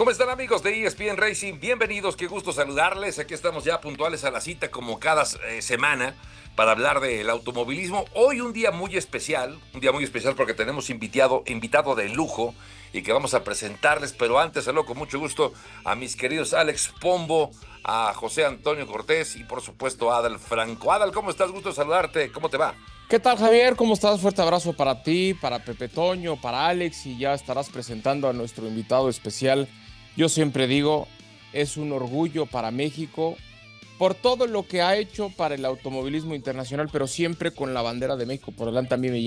¿Cómo están amigos de ESPN Racing? Bienvenidos, qué gusto saludarles. Aquí estamos ya puntuales a la cita como cada semana para hablar del automovilismo. Hoy un día muy especial porque tenemos invitado de lujo y que vamos a presentarles, pero antes saludo con mucho gusto a mis queridos Alex Pombo, a José Antonio Cortés y por supuesto a Adal Franco. Adal, ¿cómo estás? Gusto saludarte, ¿cómo te va? ¿Qué tal, Javier? ¿Cómo estás? Fuerte abrazo para ti, para Pepe Toño, para Alex y ya estarás presentando a nuestro invitado especial. Yo siempre digo, es un orgullo para México por todo lo que ha hecho para el automovilismo internacional, pero siempre con la bandera de México por delante. A mí me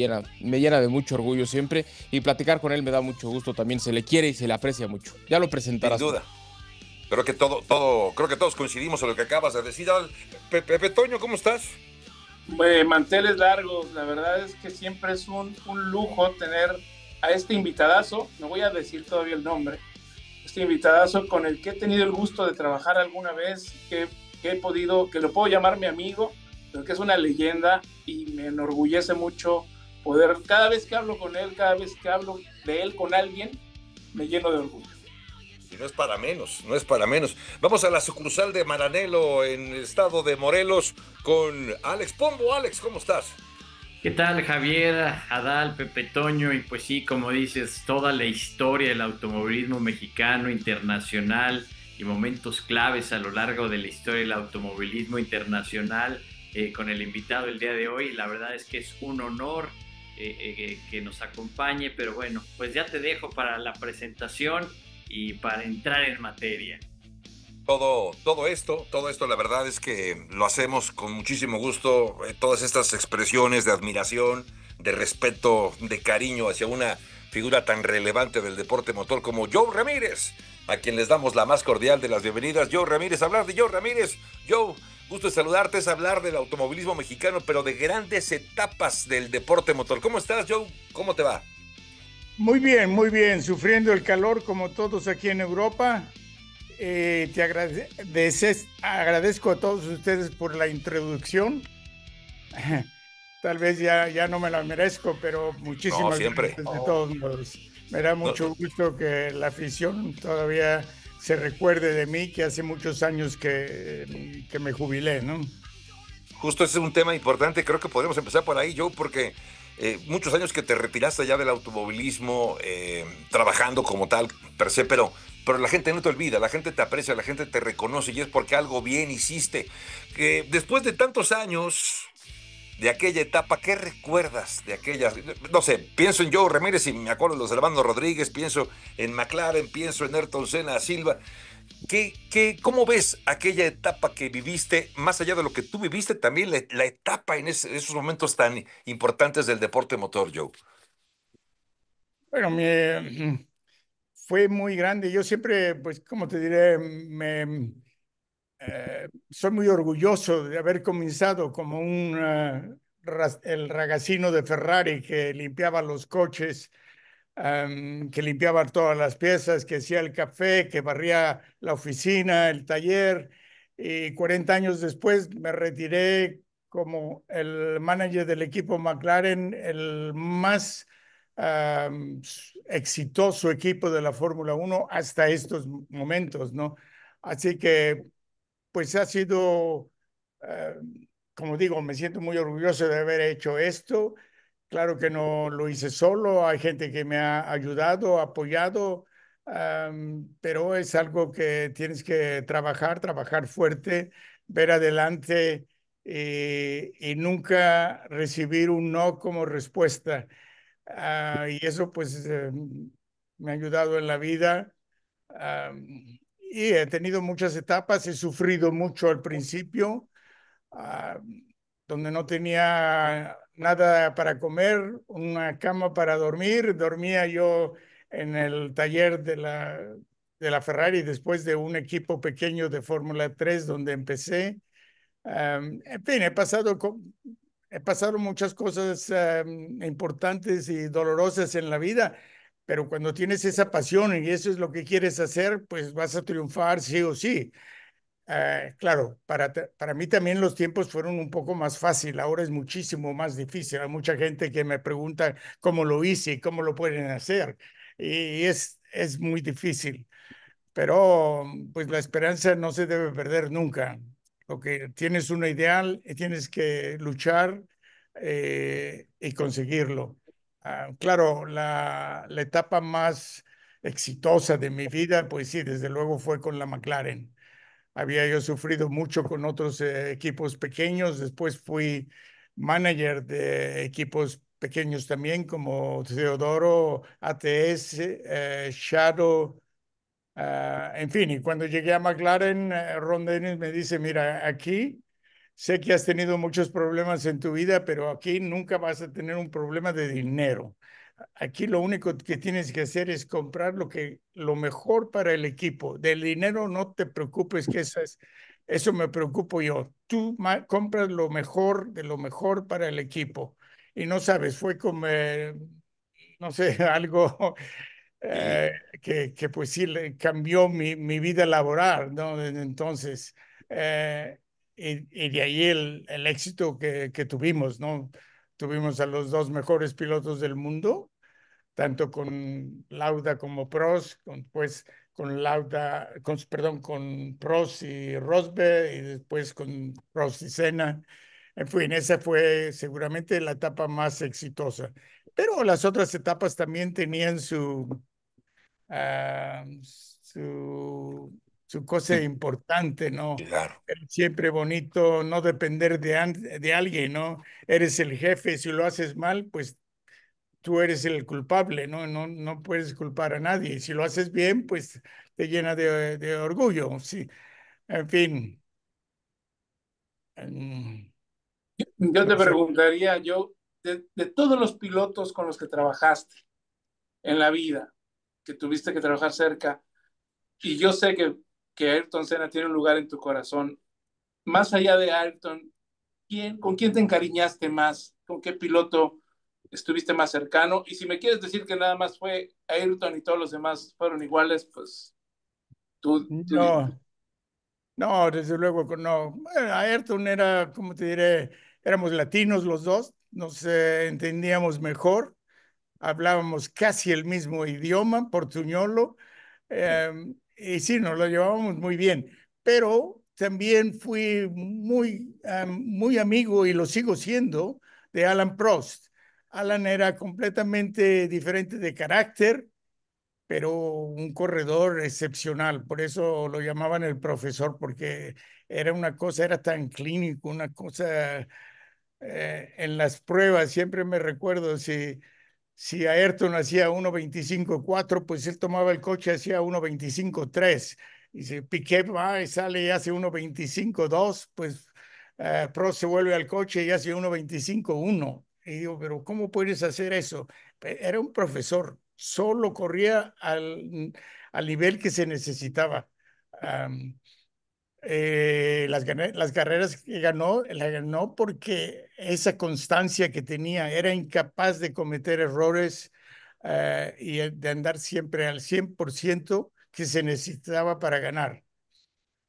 llena de mucho orgullo siempre y platicar con él me da mucho gusto también. Se le quiere y se le aprecia mucho. Ya lo Sin presentarás tú. duda. Creo que todos coincidimos en lo que acabas de decir. Adal. Pepe Toño, ¿cómo estás? Manteles largos, la verdad es que siempre es un lujo tener a este invitadazo, no voy a decir todavía el nombre, este invitadazo con el que he tenido el gusto de trabajar alguna vez, que lo puedo llamar mi amigo, pero que es una leyenda y me enorgullece mucho poder, cada vez que hablo con él, cada vez que hablo de él con alguien, me lleno de orgullo. Y no es para menos, no es para menos. Vamos a la sucursal de Maranelo en el estado de Morelos con Alex Pombo. Alex, ¿cómo estás? ¿Qué tal, Javier, Adal, Pepe Toño? Y pues sí, como dices, toda la historia del automovilismo mexicano, internacional y momentos claves a lo largo de la historia del automovilismo internacional con el invitado el día de hoy. La verdad es que es un honor que nos acompañe, pero bueno, pues ya te dejo para la presentación y para entrar en materia. Todo esto, la verdad es que lo hacemos con muchísimo gusto. Todas estas expresiones de admiración, de respeto, de cariño hacia una figura tan relevante del deporte motor como Joe Ramírez, a quien les damos la más cordial de las bienvenidas. Joe Ramírez, hablar de Joe Ramírez. Joe, gusto de saludarte, es hablar del automovilismo mexicano, pero de grandes etapas del deporte motor. ¿Cómo estás, Joe? ¿Cómo te va? Muy bien, sufriendo el calor como todos aquí en Europa. Agradezco a todos ustedes por la introducción. Tal vez ya no me la merezco, pero No, muchísimas siempre. gracias de todos modos. Me da No, mucho gusto que la afición todavía se recuerde de mí, que hace muchos años que me jubilé, ¿no? justo ese es un tema importante, creo que podemos empezar por ahí, Joe, porque muchos años que te retiraste ya del automovilismo, trabajando como tal, per se, pero la gente no te olvida, la gente te aprecia, la gente te reconoce y es porque algo bien hiciste. Después de tantos años de aquella etapa, ¿qué recuerdas de aquellas? No sé, pienso en Joe Ramírez y me acuerdo de los hermanos Rodríguez, pienso en McLaren, pienso en Ayrton Senna, Silva. ¿Cómo ves aquella etapa que viviste, más allá de lo que tú viviste, también la etapa en esos momentos tan importantes del deporte motor, Joe? Bueno, fue muy grande. Yo siempre, pues, como te diré, soy muy orgulloso de haber comenzado como el ragacino de Ferrari que limpiaba los coches, que limpiaba todas las piezas, que hacía el café, que barría la oficina, el taller. Y 40 años después me retiré como el manager del equipo McLaren, el más exitoso equipo de la Fórmula Uno hasta estos momentos, ¿no? Así que pues ha sido, eh, como digo, me siento muy orgulloso de haber hecho esto. Claro que no lo hice solo, hay gente que me ha ayudado, apoyado, pero es algo que tienes que trabajar fuerte, ver adelante y nunca recibir un no como respuesta. Y eso pues me ha ayudado en la vida. Y he tenido muchas etapas, he sufrido mucho al principio, ah, donde no tenía nada para comer, una cama para dormir. Dormía yo en el taller de la Ferrari después de un equipo pequeño de Fórmula 3 donde empecé. En fin, he pasado muchas cosas importantes y dolorosas en la vida, pero cuando tienes esa pasión y eso es lo que quieres hacer, pues vas a triunfar sí o sí. Claro, para mí también los tiempos fueron un poco más fácil, ahora es muchísimo más difícil. Hay mucha gente que me pregunta cómo lo hice y cómo lo pueden hacer, y es muy difícil. pero pues la esperanza no se debe perder nunca. Lo que tienes un ideal, tienes que luchar y conseguirlo. Claro, la etapa más exitosa de mi vida, pues sí, desde luego fue con la McLaren. Había yo sufrido mucho con otros equipos pequeños, después fui manager de equipos pequeños también, como Teodoro, ATS, Shadow. En fin, y cuando llegué a McLaren, Ron Dennis me dice, mira, aquí sé que has tenido muchos problemas en tu vida, pero aquí nunca vas a tener un problema de dinero. Aquí lo único que tienes que hacer es comprar lo mejor para el equipo. Del dinero no te preocupes, que eso me preocupo yo. Tú compras lo mejor de lo mejor para el equipo. Y no sabes, fue como, no sé, algo Y, eh, que pues sí le cambió mi vida laboral, ¿no? Desde entonces, eh, y de ahí el éxito que tuvimos, ¿no? Tuvimos a los dos mejores pilotos del mundo, tanto con Lauda como Prost, pues con Lauda, perdón, con Prost y Rosberg y después con Prost y Senna. En fin, esa fue seguramente la etapa más exitosa. Pero las otras etapas también tenían ah, su cosa sí, importante, ¿no? claro. Siempre bonito no depender de alguien, ¿no? Eres el jefe, si lo haces mal, pues tú eres el culpable, ¿no? No puedes culpar a nadie. Si lo haces bien, pues te llena de orgullo, sí. En fin, mm, Yo te no sé. preguntaría, de todos los pilotos con los que trabajaste en la vida, que tuviste que trabajar cerca, y yo sé que Ayrton Senna tiene un lugar en tu corazón, más allá de Ayrton, ¿con quién te encariñaste más? ¿Con qué piloto estuviste más cercano? Y si me quieres decir que nada más fue Ayrton y todos los demás fueron iguales, pues tú dime. No, no, desde luego que no. Bueno, Ayrton era, como te diré, éramos latinos los dos, nos entendíamos mejor, hablábamos casi el mismo idioma, portuñolo, y sí, nos lo llevábamos muy bien, pero también fui muy amigo y lo sigo siendo de Alan Prost. Alan era completamente diferente de carácter, pero un corredor excepcional. Por eso lo llamaban el profesor, porque era una cosa, era tan clínico, una cosa en las pruebas. Siempre me recuerdo si Ayrton hacía 1.25.4, pues él tomaba el coche, hacía 1.25.3. Y si Piquet va y sale y hace 1.25.2, pues Prost se vuelve al coche y hace 1.25.1. Y digo, pero ¿cómo puedes hacer eso? Era un profesor, solo corría al nivel que se necesitaba. Um, las carreras que ganó, la ganó porque esa constancia que tenía, era incapaz de cometer errores y de andar siempre al 100% que se necesitaba para ganar.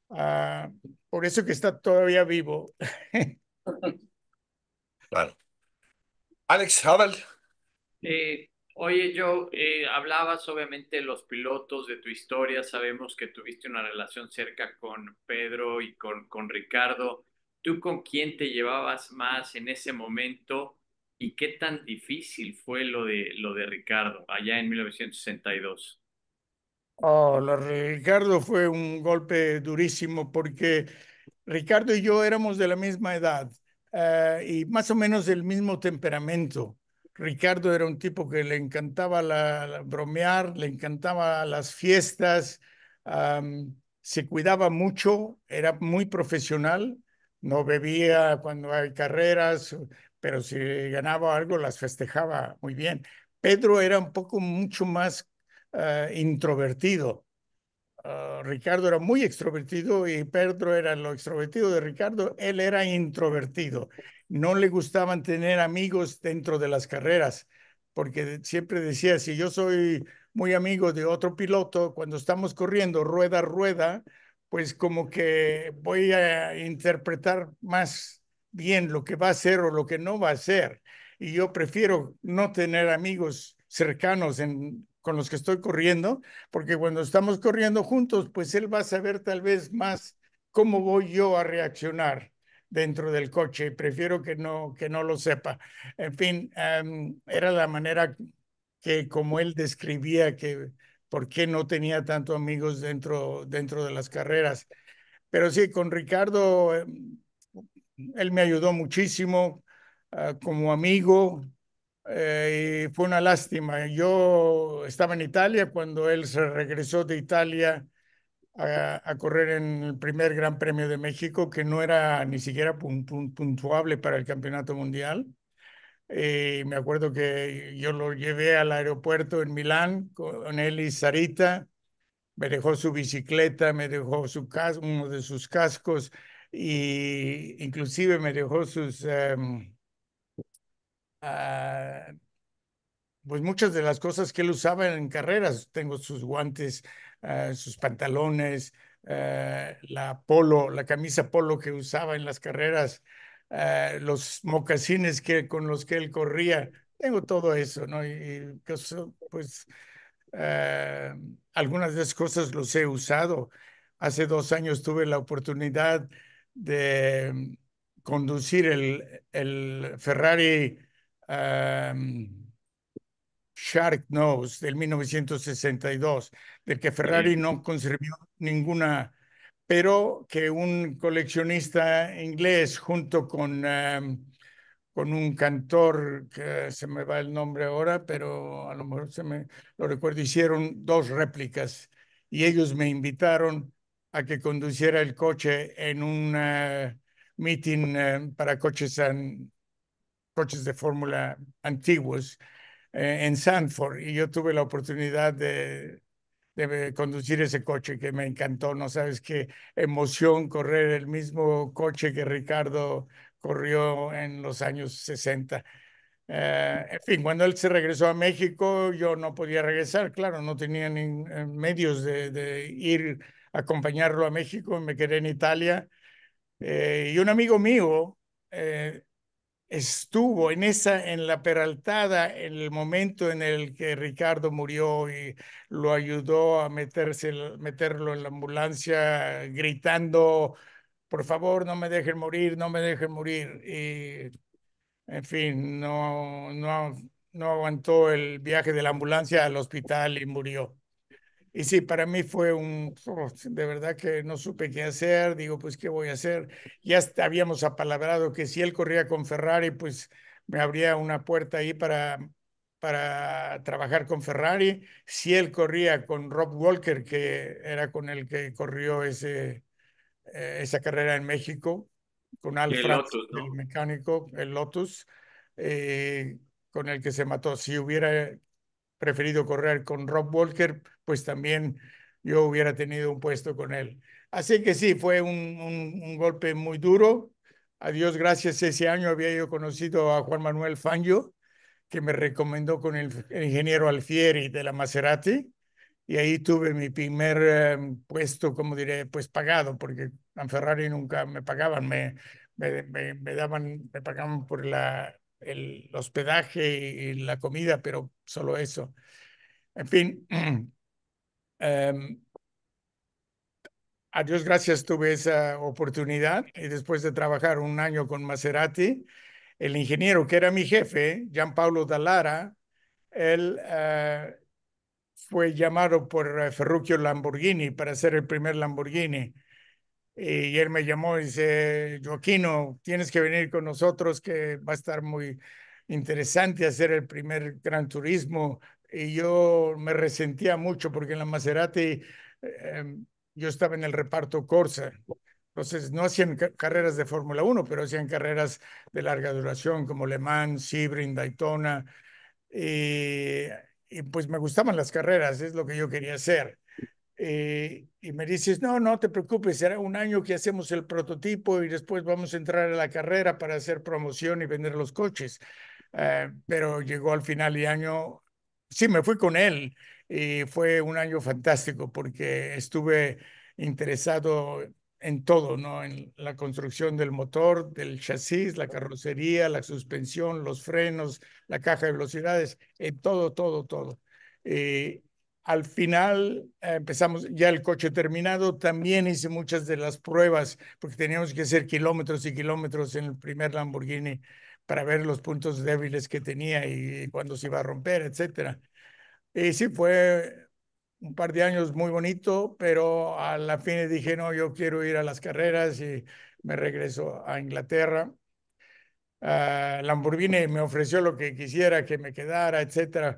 Ah, por eso que está todavía vivo. Claro. Alex Hadal, Oye, Joe, hablabas obviamente de los pilotos, de tu historia, sabemos que tuviste una relación cerca con Pedro y con Ricardo. ¿Tú con quién te llevabas más en ese momento y qué tan difícil fue lo de Ricardo allá en 1962? Oh, lo de Ricardo fue un golpe durísimo porque Ricardo y yo éramos de la misma edad y más o menos del mismo temperamento. Ricardo era un tipo que le encantaba bromear, le encantaba las fiestas, se cuidaba mucho, era muy profesional, no bebía cuando hay carreras, pero si ganaba algo las festejaba muy bien. Pedro era un poco mucho más introvertido. Ricardo era muy extrovertido y Pedro era lo extrovertido de Ricardo. Él era introvertido. No le gustaban tener amigos dentro de las carreras, porque siempre decía, si yo soy muy amigo de otro piloto, cuando estamos corriendo rueda a rueda, pues como que voy a interpretar más bien lo que va a hacer o lo que no va a hacer. Y yo prefiero no tener amigos cercanos con los que estoy corriendo, porque cuando estamos corriendo juntos, pues él va a saber tal vez más cómo voy yo a reaccionar dentro del coche. Prefiero que no lo sepa. En fin, era la manera que como él describía que por qué no tenía tanto amigos dentro de las carreras. Pero sí, con Ricardo, él me ayudó muchísimo como amigo. Y fue una lástima. Yo estaba en Italia cuando él se regresó de Italia a correr en el primer Gran Premio de México, que no era ni siquiera puntuable para el Campeonato Mundial. Me acuerdo que yo lo llevé al aeropuerto en Milán con él y Sarita. Me dejó su bicicleta, me dejó uno de sus cascos y inclusive me dejó ah, pues muchas de las cosas que él usaba en carreras. Tengo sus guantes, sus pantalones, la camisa polo que usaba en las carreras, los mocasines con los que él corría. Tengo todo eso, ¿no? Pues eh, algunas de esas cosas los he usado. Hace 2 años tuve la oportunidad de conducir el Ferrari. Shark Nose del 1962, del que Ferrari Sí. no conservó ninguna, pero que un coleccionista inglés junto con un cantor que se me va el nombre ahora, pero a lo mejor se me lo recuerdo, hicieron 2 réplicas y ellos me invitaron a que conduciera el coche en un meeting para coches de fórmula antiguos en Sanford y yo tuve la oportunidad de conducir ese coche que me encantó. No sabes qué emoción correr el mismo coche que Ricardo corrió en los años 60. En fin, cuando él se regresó a México, yo no podía regresar, claro, no tenía ni medios de ir a acompañarlo a México, me quedé en Italia. Y un amigo mío eh, estuvo en la Peraltada, en el momento en el que Ricardo murió y lo ayudó a meterlo en la ambulancia gritando, por favor, no me dejen morir, no me dejen morir. Y, en fin, no aguantó el viaje de la ambulancia al hospital y murió. Y sí, para mí fue de verdad que no supe qué hacer, digo, pues, ¿qué voy a hacer? Ya habíamos apalabrado que si él corría con Ferrari, pues me abría una puerta ahí para trabajar con Ferrari. Si él corría con Rob Walker, que era con el que corrió esa carrera en México, con Al Y el Franz, Lotus, el ¿no? mecánico, el Lotus, eh, con el que se mató. Si hubiera preferido correr con Rob Walker, pues también yo hubiera tenido un puesto con él. Así que sí, fue un golpe muy duro. A Dios gracias, ese año había yo conocido a Juan Manuel Fangio, que me recomendó con el ingeniero Alfieri de la Maserati, y ahí tuve mi primer puesto, como diré, pues pagado, porque en Ferrari nunca me pagaban, me pagaban por el hospedaje y la comida, pero solo eso. En fin, em, a Dios gracias tuve esa oportunidad y después de trabajar un año con Maserati, el ingeniero que era mi jefe, Gianpaolo Dallara, él fue llamado por Ferruccio Lamborghini para hacer el primer Lamborghini. Y él me llamó y dice, Joaquino, tienes que venir con nosotros, que va a estar muy interesante hacer el primer Gran Turismo. Y yo me resentía mucho porque en la Maserati eh, yo estaba en el reparto Corsa. Entonces no hacían carreras de Fórmula 1, pero hacían carreras de larga duración como Le Mans, Sebring, Daytona. Y, y pues me gustaban las carreras, es lo que yo quería hacer. Y me dices, no, no te preocupes, será un año que hacemos el prototipo y después vamos a entrar a la carrera para hacer promoción y vender los coches. Pero llegó al final de año, sí, me fui con él y fue un año fantástico porque estuve interesado en todo, ¿no? En la construcción del motor, del chasis, la carrocería, la suspensión, los frenos, la caja de velocidades, en todo, todo, todo. Eh, Al final empezamos ya el coche terminado. También hice muchas de las pruebas porque teníamos que hacer kilómetros y kilómetros en el primer Lamborghini para ver los puntos débiles que tenía y cuándo se iba a romper, etcétera. Y sí, fue un par de años muy bonito, pero a la fin dije, no, yo quiero ir a las carreras y me regreso a Inglaterra. Lamborghini me ofreció lo que quisiera, que me quedara, etcétera,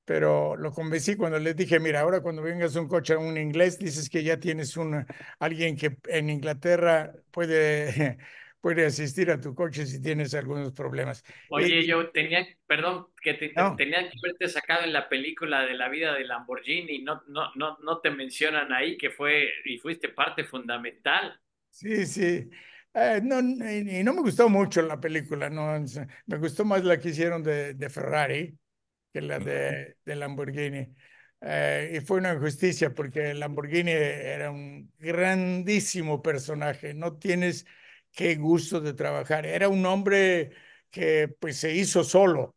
pero lo convencí cuando les dije, mira, ahora cuando vengas un coche a un inglés, dices que ya tienes alguien que en Inglaterra puede, puede asistir a tu coche si tienes algunos problemas. Oye, yo tenía, perdón, que No, tenían que haberte sacado en la película de la vida de Lamborghini, no te mencionan ahí que fue y fuiste parte fundamental. sí, sí. No, y no me gustó mucho la película, no, me gustó más la que hicieron de Ferrari que la de Lamborghini. Y fue una injusticia porque Lamborghini era un grandísimo personaje. No tienes qué gusto de trabajar. Era un hombre que pues se hizo solo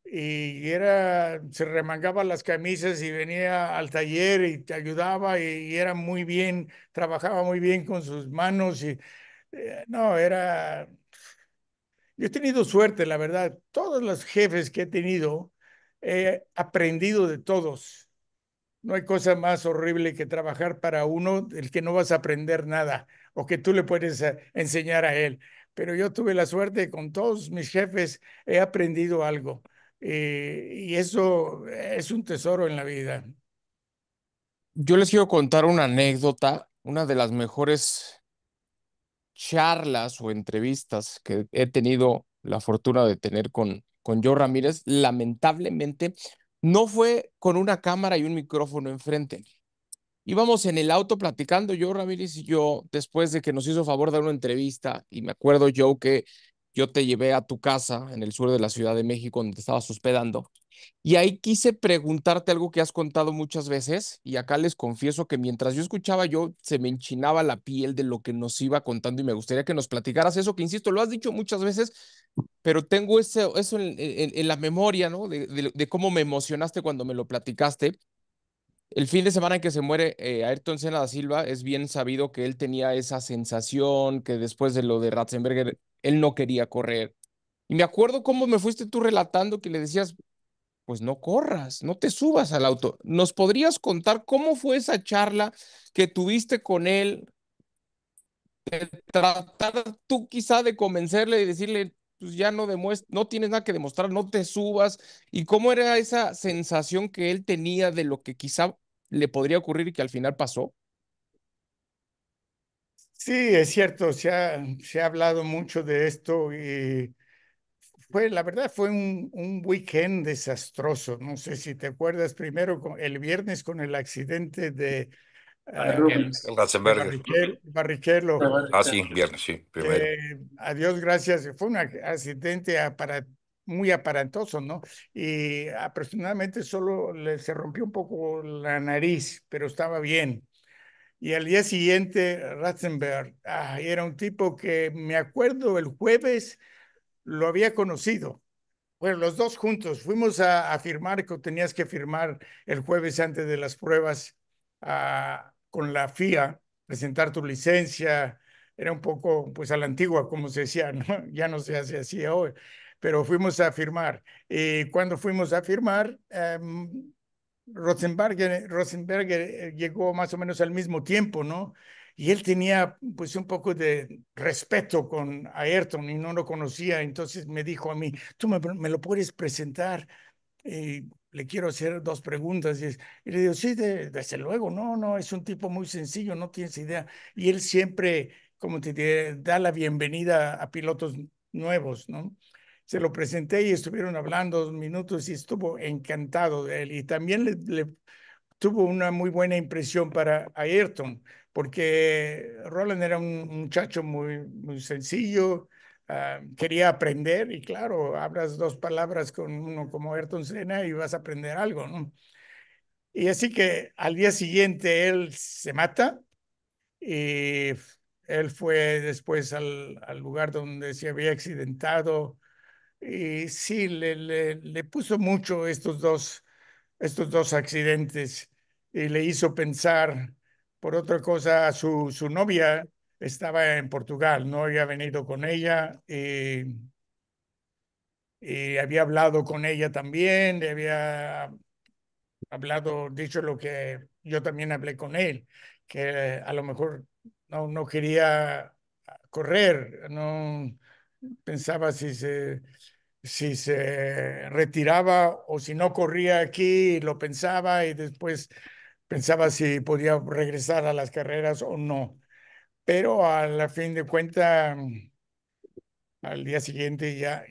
y se remangaba las camisas y venía al taller y te ayudaba y era muy bien, trabajaba muy bien con sus manos y no, yo he tenido suerte, la verdad. Todos los jefes que he tenido, he aprendido de todos. No hay cosa más horrible que trabajar para uno del que no vas a aprender nada o que tú le puedes enseñar a él. Pero yo tuve la suerte, con todos mis jefes he aprendido algo. Y eso es un tesoro en la vida. Yo les quiero contar una anécdota, una de las mejores charlas o entrevistas que he tenido la fortuna de tener con Joe Ramírez. Lamentablemente, no fue con una cámara y un micrófono enfrente. Íbamos en el auto platicando, Joe Ramírez y yo, después de que nos hizo favor de dar una entrevista, y me acuerdo, Joe, que yo te llevé a tu casa en el sur de la Ciudad de México, donde te estabas hospedando, y ahí quise preguntarte algo que has contado muchas veces, y acá les confieso que mientras yo escuchaba, yo se me enchinaba la piel de lo que nos iba contando, y me gustaría que nos platicaras eso, que insisto, lo has dicho muchas veces, pero tengo eso en la memoria, ¿no? De cómo me emocionaste cuando me lo platicaste. El fin de semana en que se muere Ayrton Senna da Silva, es bien sabido que él tenía esa sensación que después de lo de Ratzenberger, él no quería correr. Y me acuerdo cómo me fuiste tú relatando que le decías, pues no corras, no te subas al auto. ¿Nos podrías contar cómo fue esa charla que tuviste con él? Tratar tú quizá de convencerle y decirle, pues ya no no tienes nada que demostrar, no te subas. ¿Y cómo era esa sensación que él tenía de lo que quizá le podría ocurrir y que al final pasó? Sí, es cierto, se ha hablado mucho de esto y la verdad fue un weekend desastroso. No sé si te acuerdas primero el viernes con el accidente A ah, Rubens. El de Ratzenberger. Barrichello, Ah, sí, viernes, sí, primero. que a Dios gracias fue un accidente muy aparatoso, ¿no? Y aproximadamente solo se rompió un poco la nariz, pero estaba bien. Y al día siguiente, Ratzenberg, era un tipo que me acuerdo el jueves lo había conocido. Bueno, los dos juntos fuimos a firmar, que tenías que firmar el jueves antes de las pruebas con la FIA, presentar tu licencia. Era un poco, pues, a la antigua, como se decía, ¿no? Ya no se hace así hoy, pero fuimos a firmar. Y cuando fuimos a firmar, Rosenberger llegó más o menos al mismo tiempo, ¿no? Y él tenía pues un poco de respeto con Ayrton y no lo conocía, entonces me dijo a mí, tú me lo puedes presentar, le quiero hacer dos preguntas. Y le digo, sí, desde luego, no, no, es un tipo muy sencillo, no tienes idea. Y él siempre, como te diré, da la bienvenida a pilotos nuevos, ¿no? Se lo presenté y estuvieron hablando 2 minutos y estuvo encantado de él. Y también le tuvo una muy buena impresión para Ayrton, porque Roland era un muchacho muy sencillo, quería aprender y claro, hablas dos palabras con uno como Ayrton Senna y vas a aprender algo, ¿no? Y así que al día siguiente él se mata y él fue después al lugar donde se había accidentado y sí, le puso mucho estos dos estos dos accidentes y le hizo pensar, por otra cosa, su novia estaba en Portugal, no había venido con ella y había hablado con ella también, le había hablado, dicho lo que yo también hablé con él, que a lo mejor no quería correr, no pensaba si se retiraba o si no corría aquí, lo pensaba y después pensaba si podía regresar a las carreras o no. Pero a la fin de cuentas, al día siguiente ya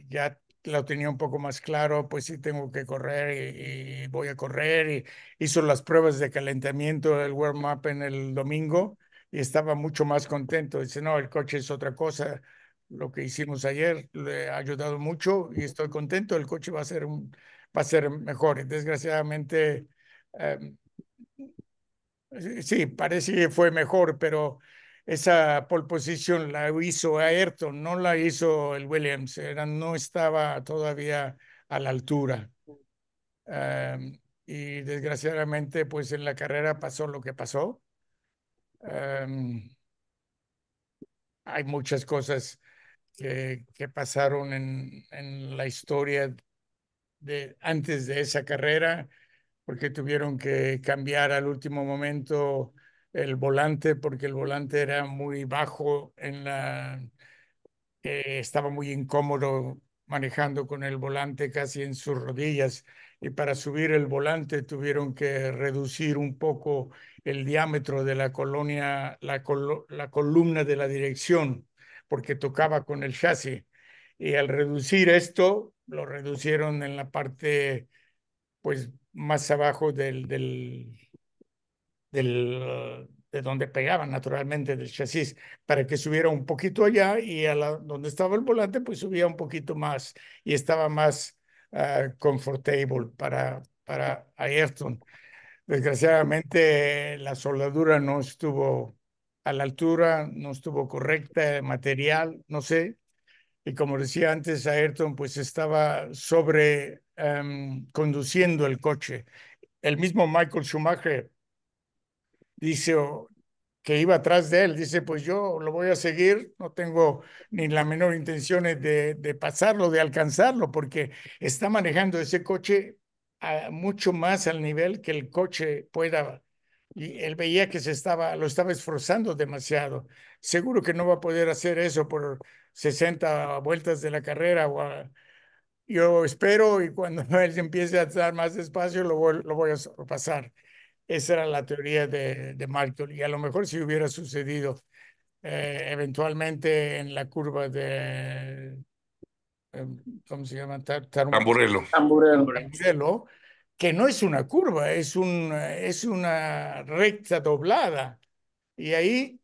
lo tenía un poco más claro, pues sí tengo que correr y voy a correr. Y hizo las pruebas de calentamiento del warm-up en el domingo y estaba mucho más contento. Dice, no, el coche es otra cosa. Lo que hicimos ayer le ha ayudado mucho y estoy contento. El coche va a ser mejor. Y desgraciadamente, eh, sí, parece que fue mejor, pero esa pole position la hizo Ayrton, no la hizo el Williams, no estaba todavía a la altura. Y desgraciadamente, pues en la carrera pasó lo que pasó. Um, Hay muchas cosas que pasaron en la historia de antes de esa carrera porque tuvieron que cambiar al último momento el volante, porque el volante era muy bajo estaba muy incómodo manejando con el volante casi en sus rodillas y para subir el volante tuvieron que reducir un poco el diámetro de la colonia, la columna de la dirección, porque tocaba con el chasis. Y al reducir esto, lo reducieron en la parte pues más abajo de donde pegaban naturalmente del chasis, para que subiera un poquito allá y donde estaba el volante, pues subía un poquito más y estaba más comfortable para Ayrton. Desgraciadamente la soldadura no estuvo a la altura, no estuvo correcta, material, no sé. Y como decía antes, Ayrton pues estaba sobre conduciendo el coche. El mismo Michael Schumacher dice que iba atrás de él, dice, pues yo lo voy a seguir, no tengo ni la menor intención de pasarlo, de alcanzarlo, porque está manejando ese coche mucho más al nivel que el coche pueda. Y él veía que lo estaba esforzando demasiado. Seguro que no va a poder hacer eso por 60 vueltas de la carrera. Yo espero y cuando él empiece a estar más despacio lo voy a pasar. Esa era la teoría de Michael y a lo mejor si hubiera sucedido eventualmente en la curva eh, ¿cómo se llama? Tamburello. Tamburero. Tamburello, que no es una curva, es una recta doblada. Y ahí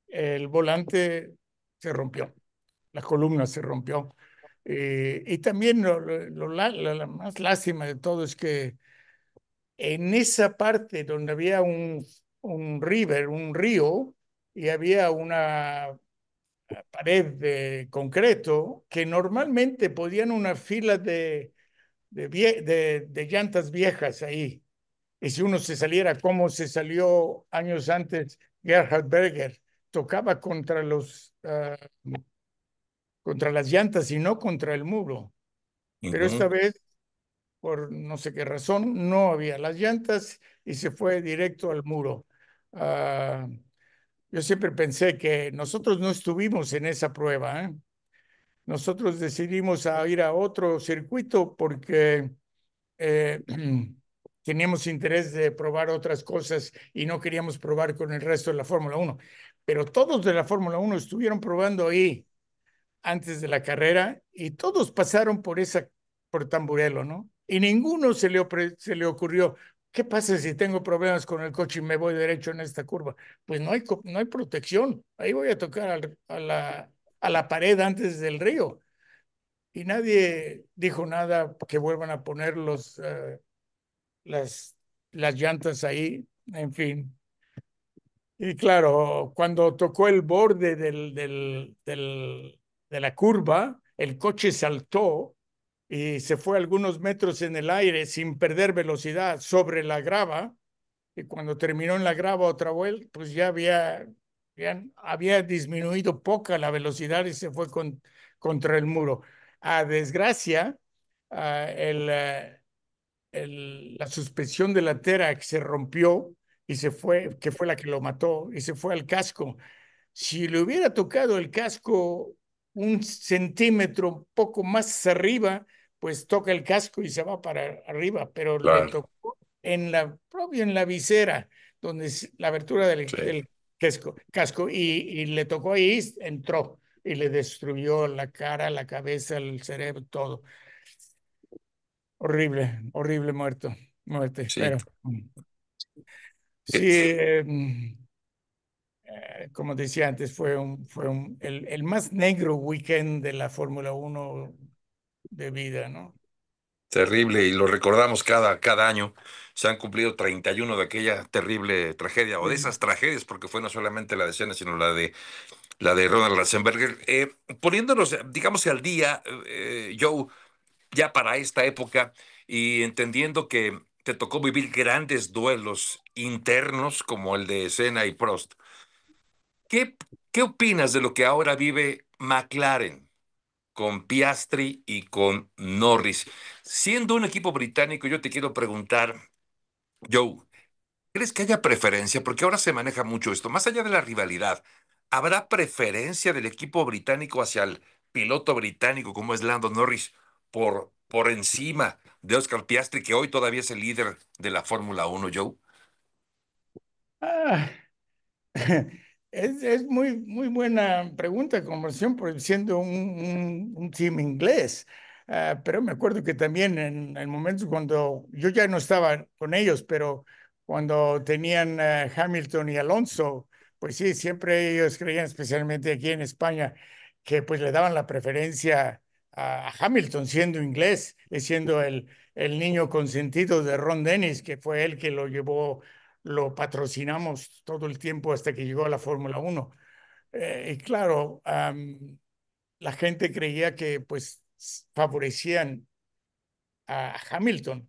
el volante se rompió, la columna se rompió. Y también la más lástima de todo es que en esa parte donde había un river, un río, y había una pared de concreto, que normalmente podían una fila de llantas viejas ahí. Y si uno se saliera como se salió años antes, Gerhard Berger tocaba contra las llantas y no contra el muro. Pero esta Ujú. vez por no sé qué razón, no había las llantas y se fue directo al muro. Ah, yo siempre pensé que nosotros no estuvimos en esa prueba, ¿eh? Nosotros decidimos ir a otro circuito porque eh, teníamos interés de probar otras cosas y no queríamos probar con el resto de la Fórmula Uno. Pero todos de la Fórmula Uno estuvieron probando ahí antes de la carrera y todos pasaron por Tamburello, ¿no? Y ninguno se le ocurrió, ¿qué pasa si tengo problemas con el coche y me voy derecho en esta curva? Pues no hay protección, ahí voy a tocar a la pared antes del río. Y nadie dijo nada que vuelvan a poner las, las llantas ahí, en fin. Y claro, cuando tocó el borde de la curva, el coche saltó y se fue algunos metros en el aire sin perder velocidad sobre la grava. Y cuando terminó en la grava otra vuelta, pues ya había disminuido poca la velocidad y se fue contra el muro. A desgracia, la suspensión delantera que se rompió y se fue, que fue la que lo mató, y se fue al casco. Si le hubiera tocado el casco un centímetro poco más arriba, pues toca el casco y se va para arriba, pero le Claro, tocó propio en la visera, donde es la abertura sí. del casco, y le tocó ahí, entró y le destruyó la cara, la cabeza, el cerebro, todo. Horrible, horrible muerte, Sí. pero Eh, sí, como decía antes, el más negro weekend de la Fórmula 1 de vida, ¿no? Terrible, y lo recordamos cada año. Se han cumplido 31 de aquella terrible tragedia, o de Sí. esas tragedias, porque fue no solamente la de Senna, sino la de Ronald Ratzenberger. Poniéndonos, digamos que al día, Joe, ya para esta época, y entendiendo que te tocó vivir grandes duelos internos como el de Senna y Prost, ¿qué, qué opinas de lo que ahora vive McLaren con Piastri y con Norris? Siendo un equipo británico, yo te quiero preguntar, Joe, ¿crees que haya preferencia? Porque ahora se maneja mucho esto. Más allá de la rivalidad, ¿habrá preferencia del equipo británico hacia el piloto británico como es Lando Norris por encima de Oscar Piastri, que hoy todavía es el líder de la Fórmula 1, Joe? Ah, es muy buena pregunta, conversión, por siendo un team inglés. Pero me acuerdo que también en el momento cuando yo ya no estaba con ellos, pero cuando tenían Hamilton y Alonso, pues sí, siempre ellos creían, especialmente aquí en España, que pues le daban la preferencia a Hamilton siendo inglés y siendo el niño consentido de Ron Dennis, que fue él que lo llevó, lo patrocinamos todo el tiempo hasta que llegó a la Fórmula 1. Y claro, la gente creía que pues favorecían a Hamilton,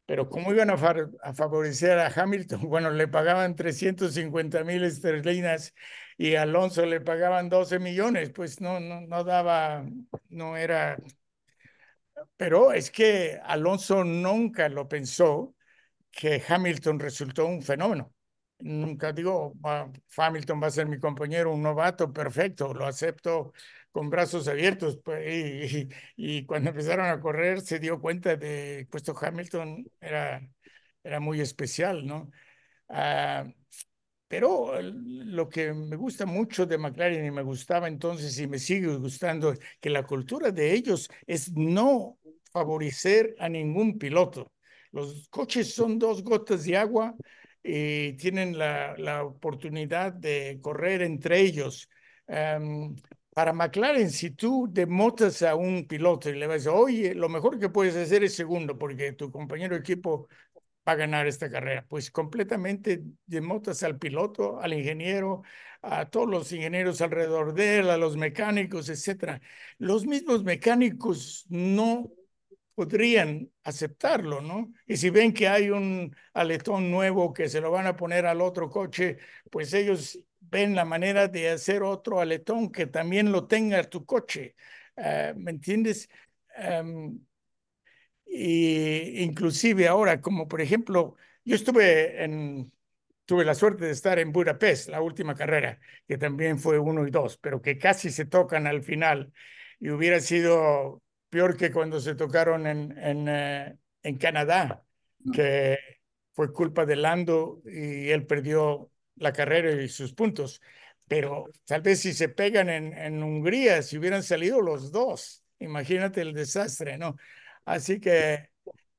pero ¿cómo iban a favorecer a Hamilton? Bueno, le pagaban 350,000 esterlinas y a Alonso le pagaban 12 millones, pues no daba, no era, pero es que Alonso nunca lo pensó que Hamilton resultó un fenómeno. Nunca digo, Hamilton va a ser mi compañero, un novato, perfecto, lo acepto con brazos abiertos. Pues, y cuando empezaron a correr se dio cuenta de que esto Hamilton era muy especial, ¿no? Ah, pero lo que me gusta mucho de McLaren y me gustaba entonces y me sigue gustando, que la cultura de ellos es no favorecer a ningún piloto. Los coches son dos gotas de agua y tienen la oportunidad de correr entre ellos. Um, para McLaren, si tú demotas a un piloto y le vas a decir, oye, lo mejor que puedes hacer es segundo, porque tu compañero de equipo va a ganar esta carrera. Pues completamente demotas al piloto, al ingeniero, a todos los ingenieros alrededor de él, a los mecánicos, etcétera. Los mismos mecánicos no podrían aceptarlo, ¿no? Y si ven que hay un aletón nuevo que se lo van a poner al otro coche, pues ellos ven la manera de hacer otro aletón que también lo tenga tu coche. ¿Me entiendes? Um, y inclusive ahora, como por ejemplo, yo tuve la suerte de estar en Budapest, la última carrera, que también fue 1 y 2, pero que casi se tocan al final. Y hubiera sido peor que cuando se tocaron en Canadá, que fue culpa de Lando y él perdió la carrera y sus puntos. Pero tal vez si se pegan en Hungría, si hubieran salido los dos, imagínate el desastre, ¿no? Así que,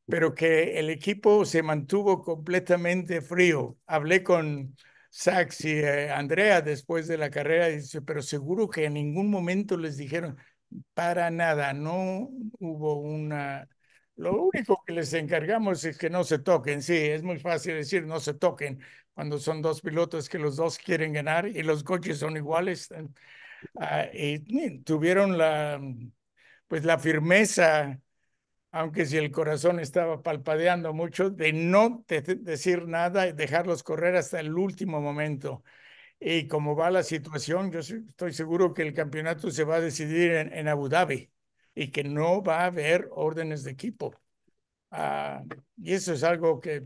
pero que el equipo se mantuvo completamente frío. Hablé con Sax y Andrea después de la carrera y dice, pero seguro que en ningún momento les dijeron, para nada, no hubo una... Lo único que les encargamos es que no se toquen. Sí, es muy fácil decir no se toquen cuando son dos pilotos que los dos quieren ganar y los coches son iguales. Y tuvieron pues la firmeza aunque si el corazón estaba palpadeando mucho, de no decir nada y dejarlos correr hasta el último momento. Y como va la situación, yo estoy seguro que el campeonato se va a decidir en Abu Dhabi y que no va a haber órdenes de equipo. Y eso es algo que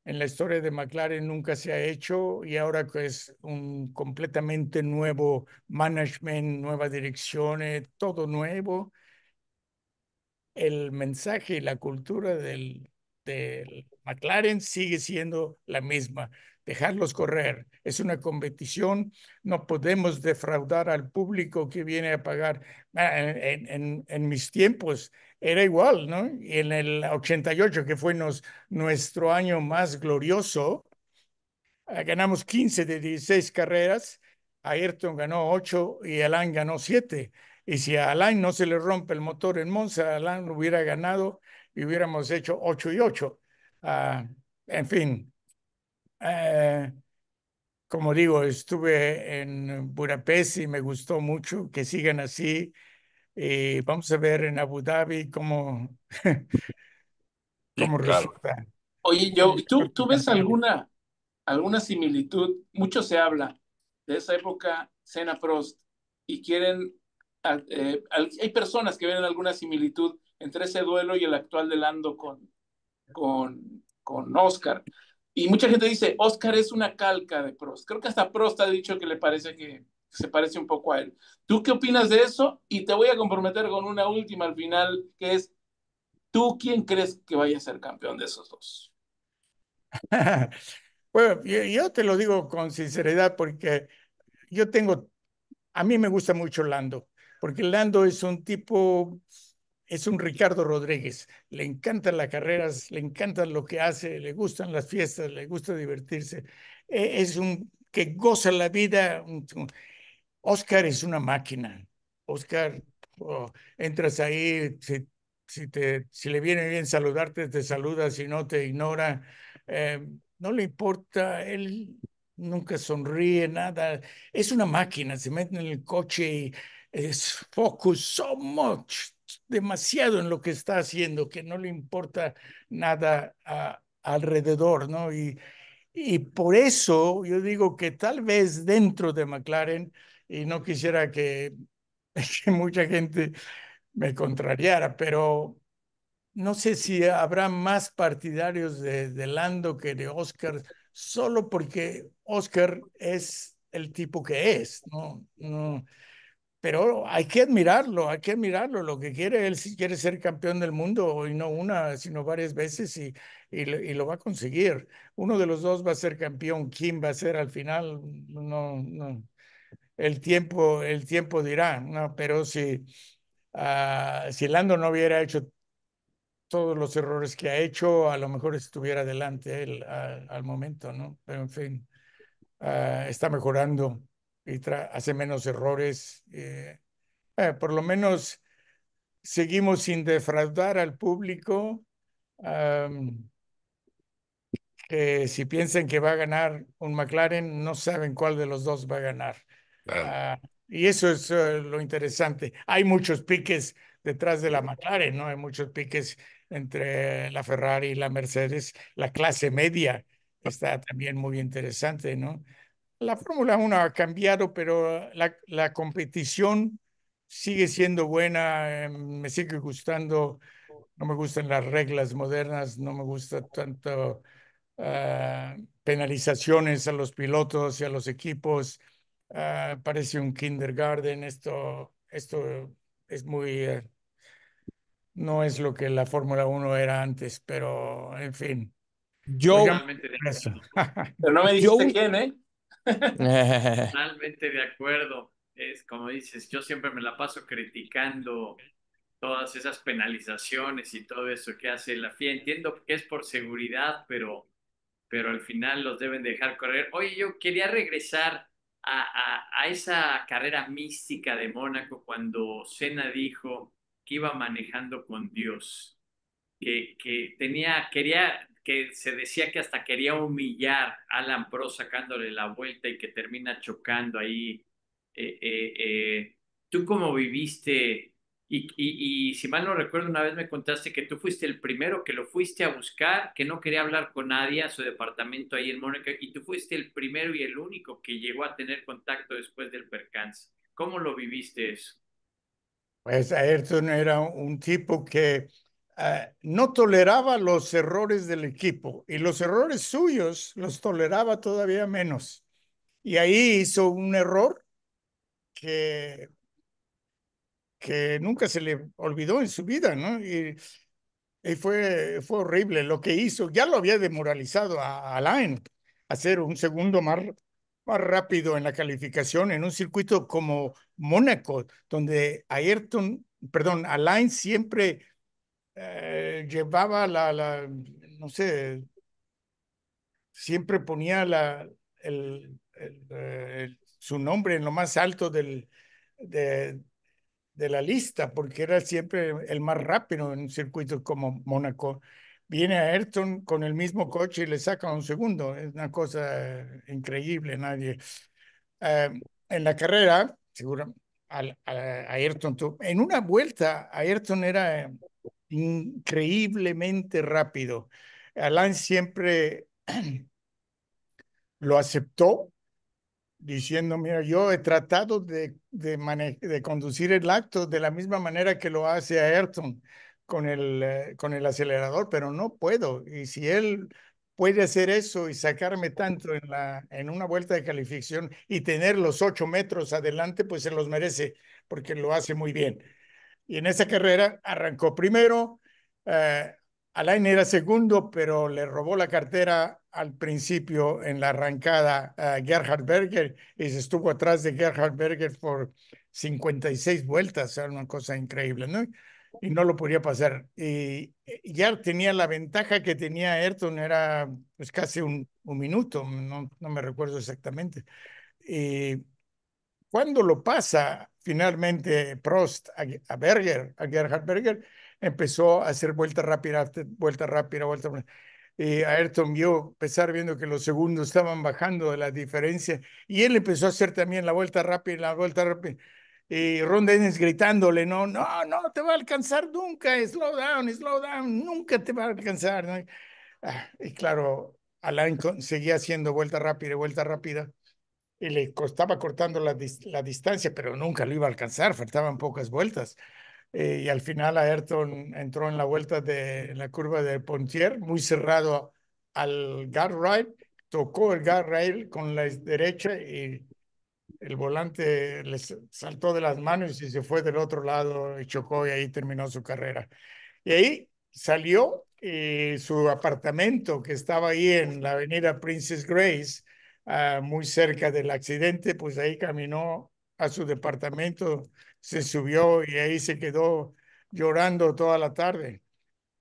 en la historia de McLaren nunca se ha hecho y ahora que es un completamente nuevo management, nueva dirección, todo nuevo, el mensaje y la cultura del McLaren sigue siendo la misma. Dejarlos correr. Es una competición. No podemos defraudar al público que viene a pagar. En mis tiempos era igual, ¿no? Y en el 88, que fue nuestro año más glorioso, ganamos 15 de 16 carreras. Ayrton ganó 8 y Alain ganó 7. Y si a Alain no se le rompe el motor en Monza, Alain hubiera ganado y hubiéramos hecho 8 y 8. Uh, en fin, uh, como digo, estuve en Budapest y me gustó mucho que sigan así. Y vamos a ver en Abu Dhabi cómo, Sí, cómo claro. resulta. Oye, Joe, ¿tú ves alguna similitud? Mucho se habla de esa época Senna-Prost y quieren, hay personas que ven alguna similitud entre ese duelo y el actual de Lando con Oscar. Y mucha gente dice, Oscar es una calca de Prost. Creo que hasta Prost ha dicho que le parece que se parece un poco a él. ¿Tú qué opinas de eso? Y te voy a comprometer con una última al final, que es, ¿tú quién crees que vaya a ser campeón de esos dos? Bueno, yo te lo digo con sinceridad porque yo tengo, a mí me gusta mucho Lando, porque Lando es un tipo, es un Ricardo Rodríguez, le encantan las carreras, le encanta lo que hace, le gustan las fiestas, le gusta divertirse, es un que goza la vida. Oscar es una máquina. Oscar, oh, entras ahí, si le viene bien saludarte, te saluda, si no, te ignora. No le importa, él nunca sonríe, nada. Es una máquina, se mete en el coche y es focus so much, demasiado en lo que está haciendo, que no le importa nada alrededor, ¿no? Y por eso yo digo que tal vez dentro de McLaren, y no quisiera que mucha gente me contrariara, pero no sé si habrá más partidarios de Lando que de Oscar, solo porque Oscar es el tipo que es, ¿no? No, pero hay que admirarlo. Lo que quiere, él si quiere ser campeón del mundo, y no una, sino varias veces, y lo va a conseguir. Uno de los dos va a ser campeón, quién va a ser al final, no, no. El tiempo dirá, ¿no? Pero si Lando no hubiera hecho todos los errores que ha hecho, a lo mejor estuviera adelante él al momento, ¿no? Pero en fin, está mejorando y hace menos errores. Por lo menos seguimos sin defraudar al público, um, que si piensan que va a ganar un McLaren, no saben cuál de los dos va a ganar. Claro. Y eso es lo interesante. Hay muchos piques detrás de la McLaren, ¿no? Hay muchos piques entre la Ferrari y la Mercedes. La clase media está también muy interesante, ¿no? La Fórmula 1 ha cambiado, pero la competición sigue siendo buena. Me sigue gustando. No me gustan las reglas modernas, no me gusta tanto penalizaciones a los pilotos y a los equipos. Parece un kindergarten. Esto es muy, no es lo que la Fórmula 1 era antes, pero en fin. Yo, Oigamos Totalmente de eso. acuerdo. Pero no me dijiste yo, quién, ¿eh? Totalmente de acuerdo. Es como dices, yo siempre me la paso criticando todas esas penalizaciones y todo eso que hace la FIA. Entiendo que es por seguridad, pero al final los deben dejar correr. Oye, yo quería regresar a esa carrera mística de Mónaco cuando Senna dijo que iba manejando con Dios, que quería, que se decía que hasta quería humillar a Alan Prost sacándole la vuelta y que termina chocando ahí. ¿Tú cómo viviste Y si mal no recuerdo, una vez me contaste que tú fuiste el primero que lo fuiste a buscar, que no quería hablar con nadie a su departamento ahí en Mónaco, y tú fuiste el primero y el único que llegó a tener contacto después del percance. ¿Cómo lo viviste eso? Pues Ayrton era un tipo que no toleraba los errores del equipo y los errores suyos los toleraba todavía menos. Y ahí hizo un error que, que nunca se le olvidó en su vida, ¿no? Y fue horrible lo que hizo. Ya lo había demoralizado a Alain hacer un segundo más rápido en la calificación en un circuito como Mónaco, donde Alain siempre llevaba no sé, siempre ponía su nombre en lo más alto de, de la lista, porque era siempre el más rápido en un circuito como Mónaco. Viene a Ayrton con el mismo coche y le saca un segundo. Es una cosa increíble. En la carrera, seguro, Ayrton, en una vuelta, Ayrton era increíblemente rápido. Alain siempre lo aceptó diciendo, mira, yo he tratado de conducir el acto de la misma manera que lo hace Ayrton con el acelerador, pero no puedo. Y si él puede hacer eso y sacarme tanto en una vuelta de calificación y tener los 8 metros adelante, pues se los merece, porque lo hace muy bien. Y en esa carrera arrancó primero. eh, Alain era segundo, pero le robó la cartera al principio en la arrancada a Gerhard Berger y se estuvo atrás de Gerhard Berger por 56 vueltas, era una cosa increíble, ¿no? Y no lo podía pasar. Y ya tenía la ventaja que tenía Ayrton, era pues casi un minuto, no me recuerdo exactamente. Y cuando lo pasa finalmente Prost a Gerhard Berger, empezó a hacer vuelta rápida, vuelta rápida, vuelta rápida. Y Ayrton vio, empezar viendo que los segundos estaban bajando de la diferencia, y él empezó a hacer también la vuelta rápida. Y Ron Dennis gritándole, no te va a alcanzar nunca, slow down, nunca te va a alcanzar, ¿no? Y claro, Alain seguía haciendo vuelta rápida y le costaba cortando la distancia, pero nunca lo iba a alcanzar, faltaban pocas vueltas. Y al final Ayrton entró en la vuelta de la curva de Pontier, muy cerrado al guardrail, tocó el guardrail con la derecha y el volante le saltó de las manos y se fue del otro lado y chocó, y ahí terminó su carrera. Y ahí salió su apartamento, que estaba ahí en la avenida Princess Grace, muy cerca del accidente, pues ahí caminó a su departamento, se subió y ahí se quedó llorando toda la tarde.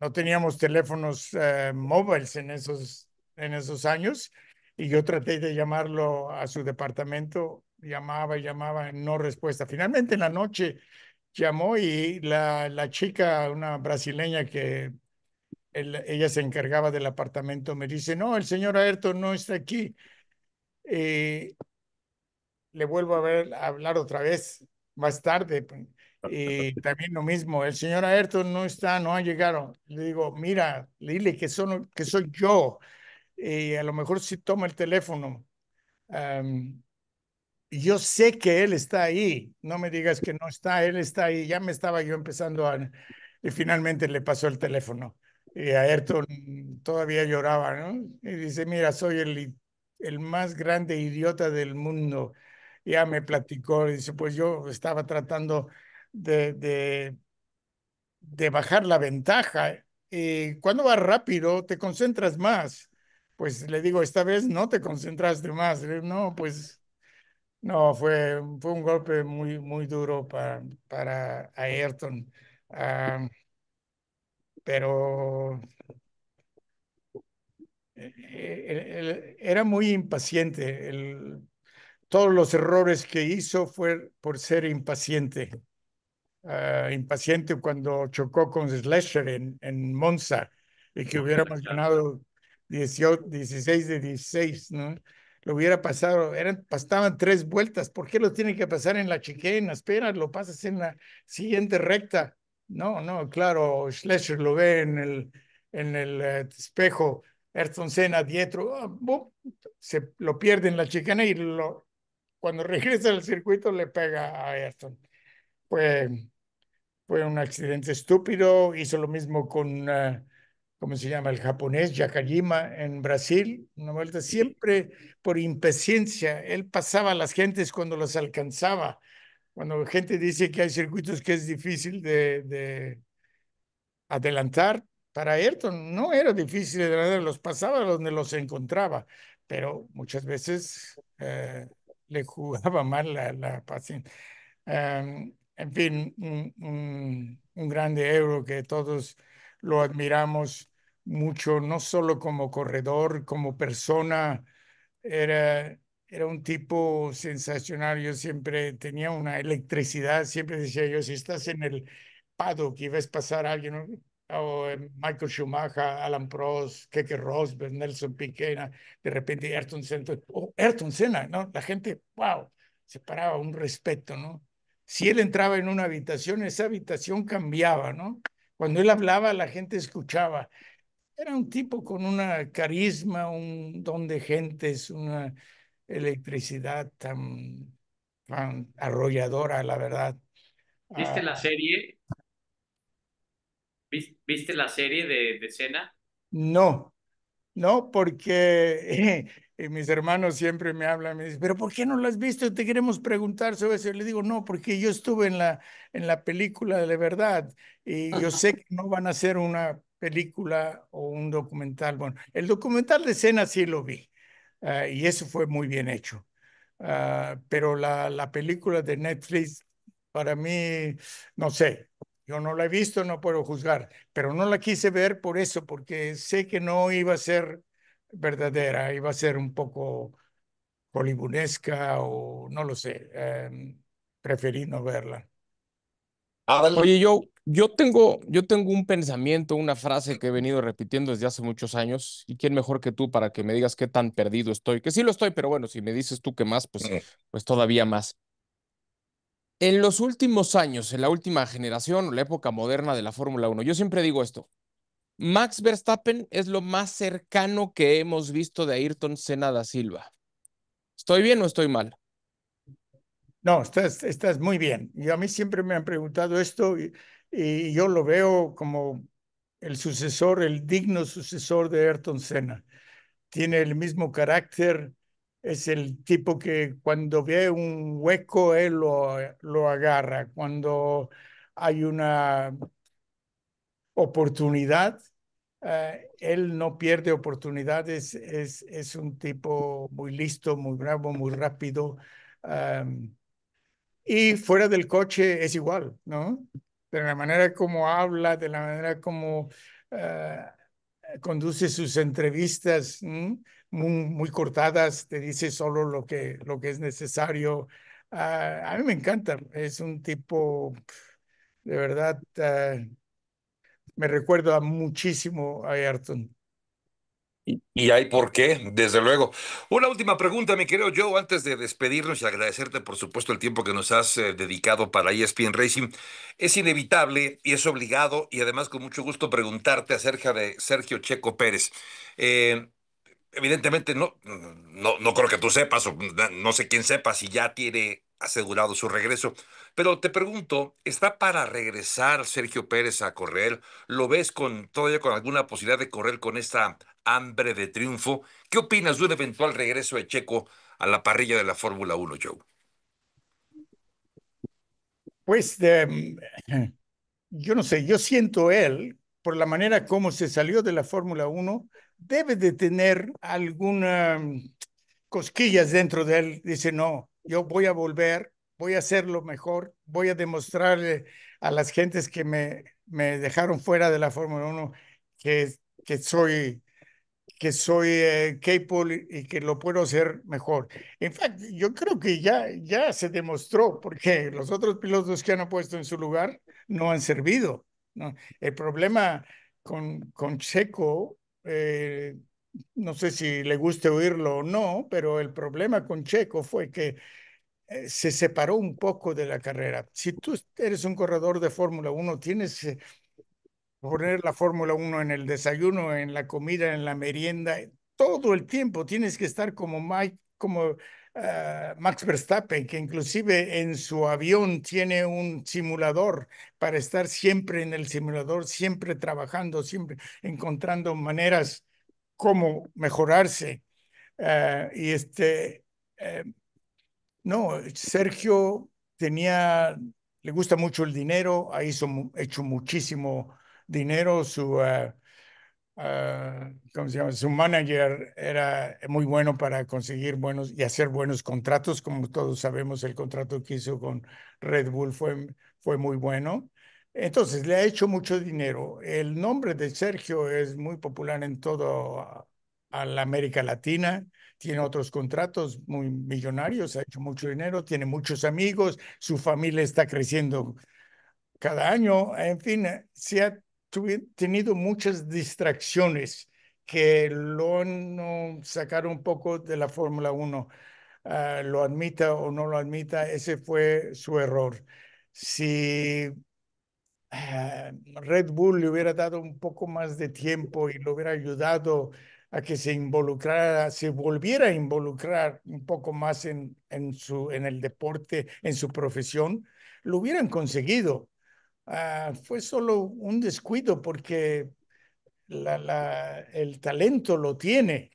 No teníamos teléfonos móviles en esos años, y yo traté de llamarlo a su departamento, llamaba y llamaba, no respuesta. Finalmente en la noche llamó y la chica, una brasileña que ella se encargaba del apartamento, me dice, no, el señor Ayrton no está aquí. Eh, Le vuelvo a hablar otra vez más tarde, pues, y también lo mismo, el señor Ayrton no está, no ha llegado. Le digo, mira, dile que soy yo, y a lo mejor si toma el teléfono. Um, Yo sé que él está ahí, no me digas que no está, él está ahí. Ya me estaba yo empezando y finalmente le pasó el teléfono. Y a Ayrton todavía lloraba, ¿no? Y dice, mira, soy el más grande idiota del mundo. Ya me platicó, dice, pues yo estaba tratando de, de, de bajar la ventaja. Y cuando vas rápido, te concentras más. Pues le digo, esta vez no te concentraste más. No, pues no, fue un golpe muy duro para Ayrton. Ah, pero era muy impaciente. Todos los errores que hizo fue por ser impaciente. Impaciente cuando chocó con Schlecher en Monza y que hubiéramos ganado 18, 16 de 16, ¿no? lo hubiera pasado, pasaban 3 vueltas. ¿Por qué lo tiene que pasar en la chicane? Espera, lo pasas en la siguiente recta. No, no, claro, Schlecher lo ve en el espejo, Ayrton Senna dietro, se lo pierde en la chicane y cuando regresa al circuito le pega a Ayrton. Fue, fue un accidente estúpido. Hizo lo mismo con, ¿cómo se llama? El japonés, Yakajima, en Brasil. Una vuelta siempre por impaciencia. Él pasaba a las gentes cuando las alcanzaba. Cuando la gente dice que hay circuitos que es difícil de adelantar, para Ayrton no era difícil de adelantar, los pasaba donde los encontraba, pero muchas veces le jugaba mal la paciencia. En fin, un grande Euro que todos lo admiramos mucho, no solo como corredor, como persona. Era, era un tipo sensacional. Yo siempre tenía una electricidad. Siempre decía yo, si estás en el paddock y ves pasar a alguien, ¿no? O Michael Schumacher, Alan Prost, Keke Rosberg, Nelson Piquet, ¿no? De repente Ayrton Senna, Ayrton Senna, ¿no? La gente, wow, se paraba, un respeto, ¿no? Si él entraba en una habitación, esa habitación cambiaba, ¿no? Cuando él hablaba, la gente escuchaba. Era un tipo con una carisma, un don de gentes, una electricidad tan arrolladora, la verdad. ¿Viste Ah, la serie? ¿Viste la serie de Cena? no, no, porque mis hermanos siempre me hablan, me dicen, pero ¿por qué no lo has visto? Te queremos preguntar sobre eso. Le digo, no, porque yo estuve en la película de verdad y yo sé que no van a hacer una película o un documental. Bueno, el documental de Cena sí lo vi, y eso fue muy bien hecho. Pero la película de Netflix, para mí, no sé, yo no la he visto, no puedo juzgar, pero no la quise ver por eso, porque sé que no iba a ser verdadera, iba a ser un poco hollywoodsca o no lo sé. Preferí no verla. Adal. Oye, yo tengo un pensamiento, una frase que he venido repitiendo desde hace muchos años, y quién mejor que tú para que me digas qué tan perdido estoy, que sí lo estoy, pero bueno, si me dices tú que más, pues todavía más. En los últimos años, en la última generación, la época moderna de la Fórmula Uno, yo siempre digo esto: Max Verstappen es lo más cercano que hemos visto de Ayrton Senna da Silva. ¿Estoy bien o estoy mal? No, estás muy bien. Y a mí siempre me han preguntado esto y yo lo veo como el sucesor, el digno sucesor de Ayrton Senna. Tiene el mismo carácter, es el tipo que cuando ve un hueco, él lo agarra. Cuando hay una oportunidad, él no pierde oportunidades, es un tipo muy listo, muy bravo, muy rápido. Y fuera del coche es igual, ¿no? De la manera como habla, de la manera como eh, conduce sus entrevistas, muy cortadas, te dice solo lo que es necesario. A mí me encanta, es un tipo, de verdad, me recuerda muchísimo a Ayrton. Y hay por qué, desde luego. Una última pregunta, mi querido Joe, antes de despedirnos y agradecerte, por supuesto, el tiempo que nos has dedicado para ESPN Racing. Es inevitable y es obligado, y además con mucho gusto preguntarte acerca de Sergio Checo Pérez. Eh, Evidentemente no creo que tú sepas, o no sé quién sepa si ya tiene asegurado su regreso, pero te pregunto, ¿está para regresar Sergio Pérez a correr? ¿Lo ves todavía con alguna posibilidad de correr con esta hambre de triunfo? ¿Qué opinas de un eventual regreso de Checo a la parrilla de la Fórmula Uno, Joe? Pues yo no sé, yo siento él, por la manera como se salió de la Fórmula Uno, debe de tener alguna cosquillas dentro de él. Dice, no, yo voy a volver, voy a hacerlo mejor, voy a demostrarle a las gentes que me dejaron fuera de la Fórmula Uno que, que soy que soy capable y que lo puedo hacer mejor. En fact, yo creo que ya se demostró, porque los otros pilotos que han puesto en su lugar no han servido, ¿no? El problema con Checo, no sé si le guste oírlo o no, pero el problema con Checo fue que se separó un poco de la carrera. Si tú eres un corredor de Fórmula 1, tienes que poner la Fórmula 1 en el desayuno, en la comida, en la merienda, todo el tiempo tienes que estar como Max Verstappen, que inclusive en su avión tiene un simulador para estar siempre en el simulador, siempre trabajando, siempre encontrando maneras como mejorarse. Y eh, no, Sergio le gusta mucho el dinero, ha hecho muchísimo dinero. ¿Cómo se llama? Su manager era muy bueno para conseguir buenos y hacer buenos contratos. Como todos sabemos, el contrato que hizo con Red Bull fue muy bueno. Entonces, le ha hecho mucho dinero. El nombre de Sergio es muy popular en toda a la América Latina. Tiene otros contratos muy millonarios, ha hecho mucho dinero, tiene muchos amigos, su familia está creciendo cada año. En fin, se ha tenido muchas distracciones que lo han sacado un poco de la Fórmula 1. Lo admita o no lo admita, ese fue su error. Si Red Bull le hubiera dado un poco más de tiempo y lo hubiera ayudado a que se involucrara, se volviera a involucrar un poco más en el deporte, en su profesión, lo hubieran conseguido. Fue solo un descuido porque el talento lo tiene.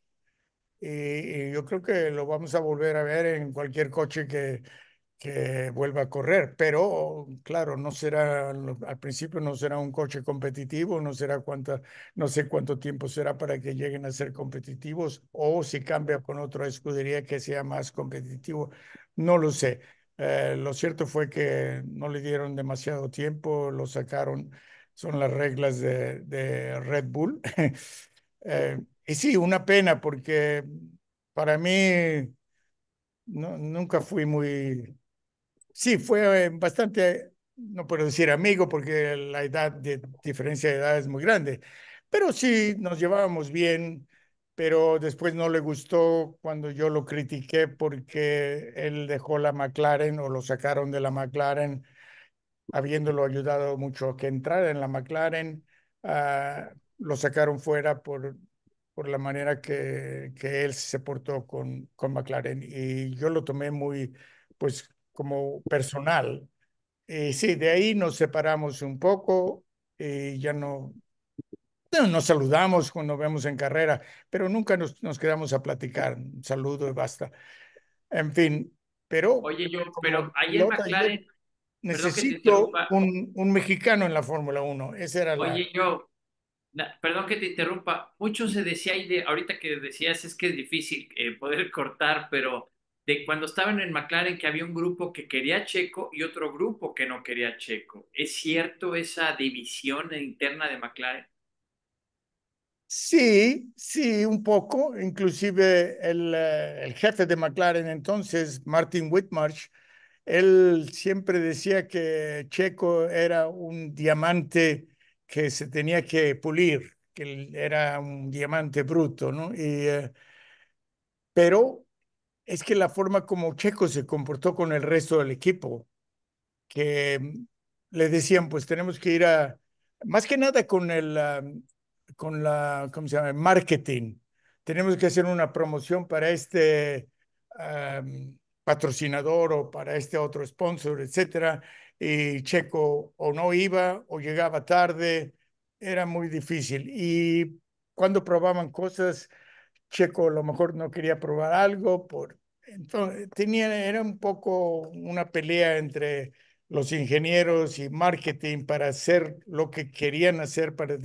Y yo creo que lo vamos a volver a ver en cualquier coche que vuelva a correr, pero claro, no será, al principio no será un coche competitivo, no sé cuánto tiempo será para que lleguen a ser competitivos, o si cambia con otra escudería que sea más competitivo, no lo sé. Lo cierto fue que no le dieron demasiado tiempo, lo sacaron, son las reglas de Red Bull. Y sí, una pena porque para mí nunca fui muy. Sí, fue bastante, no puedo decir amigo porque diferencia de edad es muy grande, pero sí nos llevábamos bien, pero después no le gustó cuando yo lo critiqué porque él dejó la McLaren o lo sacaron de la McLaren, habiéndolo ayudado mucho a que entrara en la McLaren. Lo sacaron fuera por la manera que él se portó con McLaren y yo lo tomé muy, pues, como personal. Y sí, de ahí nos separamos un poco y ya no nos saludamos cuando vemos en carrera, pero nunca nos quedamos a platicar. Un saludo y basta. En fin, pero Oye, yo, como pero ahí en pilota yo McLaren, perdón que te necesito interrumpa, un mexicano en la Fórmula 1. Esa era oye, yo, perdón que te interrumpa, mucho se decía ahí de, ahorita que decías es que es difícil poder cortar, pero de cuando estaban en McLaren que había un grupo que quería a Checo y otro grupo que no quería a Checo. ¿Es cierto esa división interna de McLaren? Sí, sí, un poco. Inclusive el jefe de McLaren entonces, Martin Whitmarsh, él siempre decía que Checo era un diamante que se tenía que pulir, que él era un diamante bruto, ¿no? Pero es que la forma como Checo se comportó con el resto del equipo, que le decían, pues tenemos que ir más que nada ¿cómo se llama? Marketing. Tenemos que hacer una promoción para este patrocinador o para este otro sponsor, etcétera. Y Checo o no iba o llegaba tarde, era muy difícil. Y cuando probaban cosas, Checo a lo mejor no quería probar algo, entonces era un poco una pelea entre los ingenieros y marketing para hacer lo que querían hacer para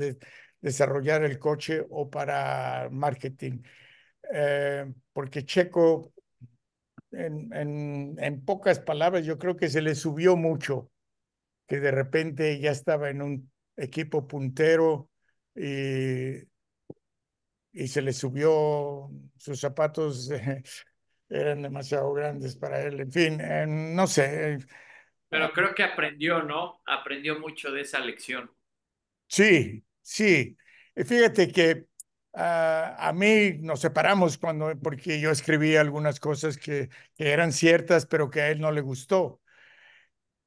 desarrollar el coche o para marketing. Porque Checo, en pocas palabras, yo creo que se le subió mucho, que de repente ya estaba en un equipo puntero y se le subió sus zapatos, eran demasiado grandes para él. En fin, no sé. eh, Pero creo que aprendió, ¿no? Aprendió mucho de esa lección. sí, sí. Fíjate que A mí nos separamos porque yo escribí algunas cosas que eran ciertas, pero que a él no le gustó.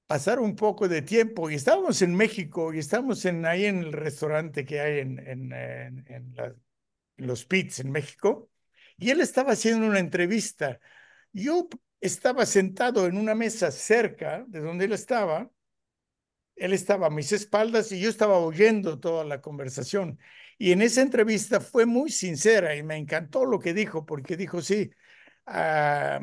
Pasaron un poco de tiempo y estábamos en México y estábamos ahí en el restaurante que hay en Los Pits en México, y él estaba haciendo una entrevista. Yo estaba sentado en una mesa cerca de donde él estaba a mis espaldas y yo estaba oyendo toda la conversación. Y en esa entrevista fue muy sincera y me encantó lo que dijo, porque dijo, sí, ah,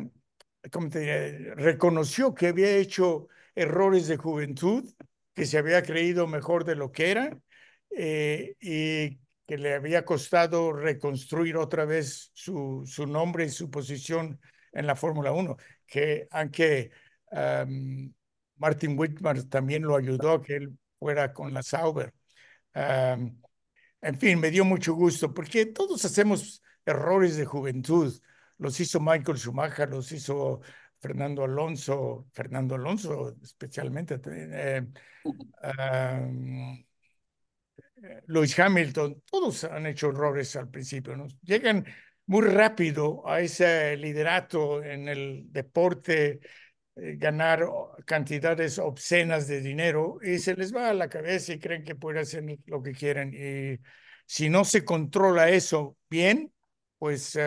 ¿cómo te diré? Reconoció que había hecho errores de juventud, que se había creído mejor de lo que era, y que le había costado reconstruir otra vez su nombre y su posición en la Fórmula 1, que aunque Martin Whitmar también lo ayudó a que él fuera con la Sauber. Um, en fin, me dio mucho gusto porque todos hacemos errores de juventud. Los hizo Michael Schumacher, los hizo Fernando Alonso especialmente. Um, Lewis Hamilton, todos han hecho errores al principio, ¿no? Llegan muy rápido a ese liderato en el deporte, ganar cantidades obscenas de dinero y se les va a la cabeza y creen que pueden hacer lo que quieren. Y si no se controla eso bien, pues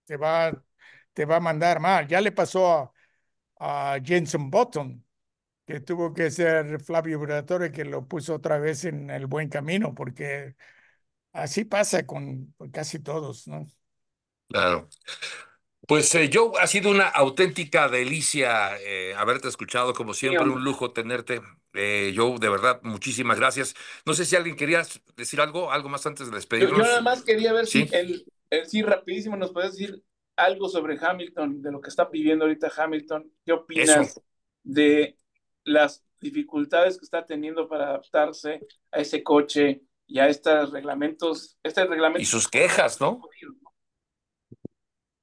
te va, te va a mandar mal. Ya le pasó a Jenson Button, que tuvo que ser Flavio Briatore que lo puso otra vez en el buen camino, porque así pasa con casi todos, ¿no? Claro. Pues Joe, ha sido una auténtica delicia haberte escuchado, como Sí, siempre, un hombre. lujo tenerte. Joe, de verdad, muchísimas gracias. No sé si alguien quería decir algo más antes de Yo nada despedirnos. más quería ver si Sí, sí, rapidísimo, nos puedes decir algo sobre Hamilton, de lo que está pidiendo ahorita Hamilton. ¿Qué eso. opinas de las dificultades que está teniendo para adaptarse a ese coche y a estos reglamentos, este Y reglamento? sus quejas, ¿no?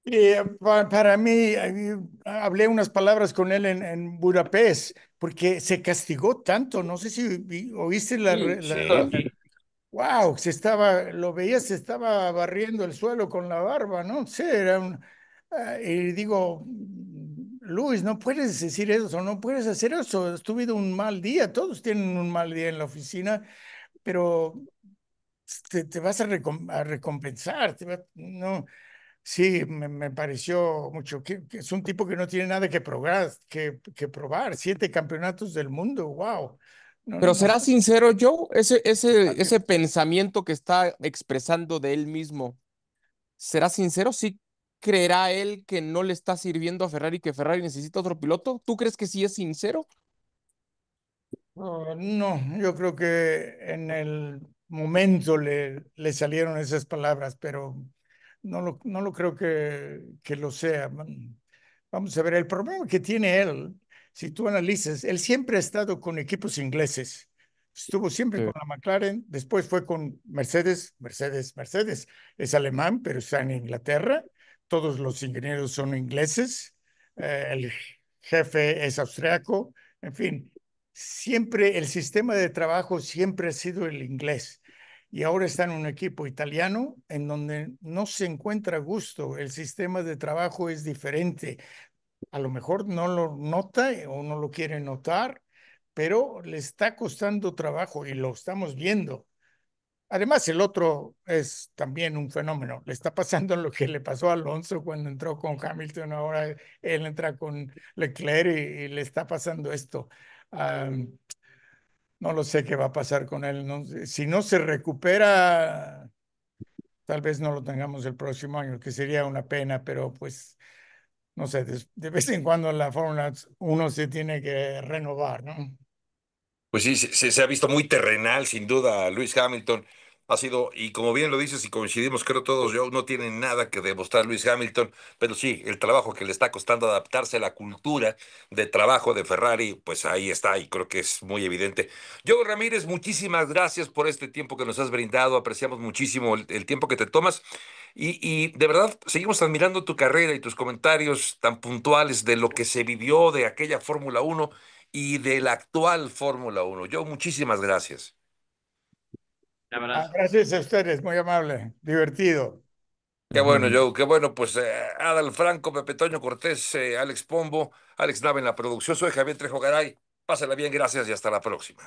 Y para mí, hablé unas palabras con él en Budapest, porque se castigó tanto. No sé si oíste Sí, Sí. wow, lo veías, se estaba barriendo el suelo con la barba, ¿no? Sí, y digo, Luis, no puedes decir eso, no puedes hacer eso, has tenido un mal día, todos tienen un mal día en la oficina, pero te vas a recompensar, no. Sí, me pareció mucho que es un tipo que no tiene nada que probar. 7 campeonatos del mundo, wow. No, Pero no. será sincero, Joe, ese pensamiento que está expresando de él mismo, ¿será sincero? ¿Sí creerá él que no le está sirviendo a Ferrari, que Ferrari necesita otro piloto? ¿Tú crees que sí es sincero? No, yo creo que en el momento le salieron esas palabras, pero no lo creo que lo sea. Vamos a ver, el problema que tiene él, si tú analizas, él siempre ha estado con equipos ingleses. Estuvo siempre Sí. con la McLaren, después fue con Mercedes, Mercedes. Es alemán, pero está en Inglaterra. Todos los ingenieros son ingleses. El jefe es austriaco. En fin, siempre el sistema de trabajo siempre ha sido el inglés. Y ahora está en un equipo italiano en donde no se encuentra a gusto. El sistema de trabajo es diferente. A lo mejor no lo nota o no lo quiere notar, pero le está costando trabajo y lo estamos viendo. Además, el otro es también un fenómeno. Le está pasando lo que le pasó a Alonso cuando entró con Hamilton. Ahora él entra con Leclerc y le está pasando esto. No lo sé qué va a pasar con él. Si no se recupera, tal vez no lo tengamos el próximo año, que sería una pena, pero pues no sé, de vez en cuando la Fórmula 1 se tiene que renovar, ¿no? Pues sí, se ha visto muy terrenal, sin duda, Luis Hamilton. Ha sido, y como bien lo dices y coincidimos, creo todos, yo no tiene nada que demostrar Luis Hamilton, pero sí, el trabajo que le está costando adaptarse a la cultura de trabajo de Ferrari, pues ahí está, y creo que es muy evidente. Joe Ramírez, muchísimas gracias por este tiempo que nos has brindado, apreciamos muchísimo el tiempo que te tomas, y de verdad seguimos admirando tu carrera y tus comentarios tan puntuales de lo que se vivió de aquella Fórmula 1 y de la actual Fórmula 1. Yo, muchísimas gracias. Un abrazo. Gracias a ustedes, muy amable, divertido. Qué bueno, Joe, qué bueno. Pues Adal Franco, Pepe Toño Cortés, Alex Pombo, Alex Nava en la producción. Soy Javier Trejo Garay. Pásala bien, gracias y hasta la próxima.